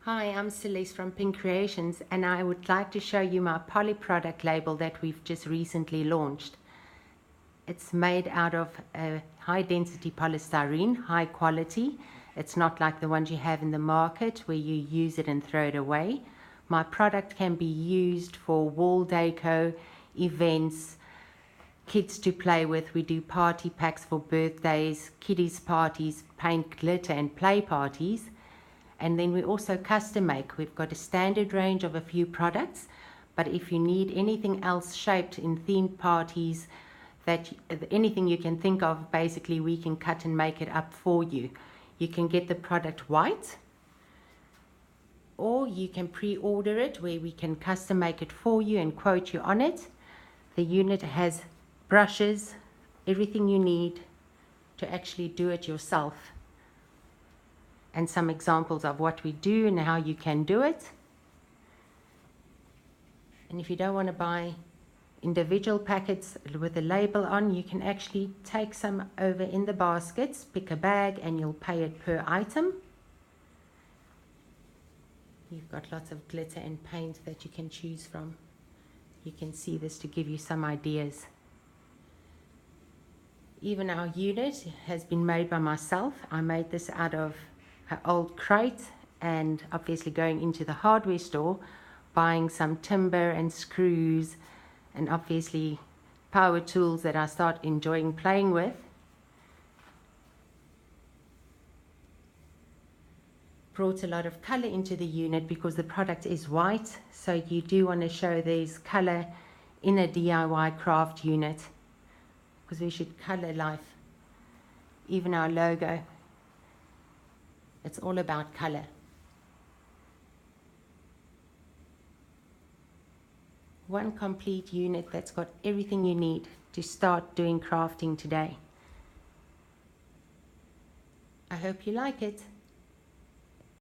Hi, I'm Celeste from PinkCreations, and I would like to show you my Polly product label that we've just recently launched. It's made out of a high density polystyrene, high quality. It's not like the ones you have in the market where you use it and throw it away. My product can be used for wall deco, events, kids to play with. We do party packs for birthdays, kiddies parties, paint, glitter and play parties. And then we also custom make. We've got a standard range of a few products, but if you need anything else shaped in themed parties, anything you can think of, basically we can cut and make it up for you. You can get the product white, or you can pre-order it where we can custom make it for you and quote you on it. The unit has brushes, everything you need to actually do it yourself, and some examples of what we do and how you can do it. And if you don't want to buy individual packets with a label on, you can actually take some over in the baskets, pick a bag, and you'll pay it per item. You've got lots of glitter and paint that you can choose from. You can see this to give you some ideas. Even our unit has been made by myself. I made this out of an old crate, and obviously going into the hardware store, buying some timber and screws and obviously power tools that I start enjoying playing with. Brought a lot of color into the unit because the product is white, so you do want to show there's color in a DIY craft unit, because we should color life. Even our logo, it's all about color. One complete unit that's got everything you need to start doing crafting today. I hope you like it.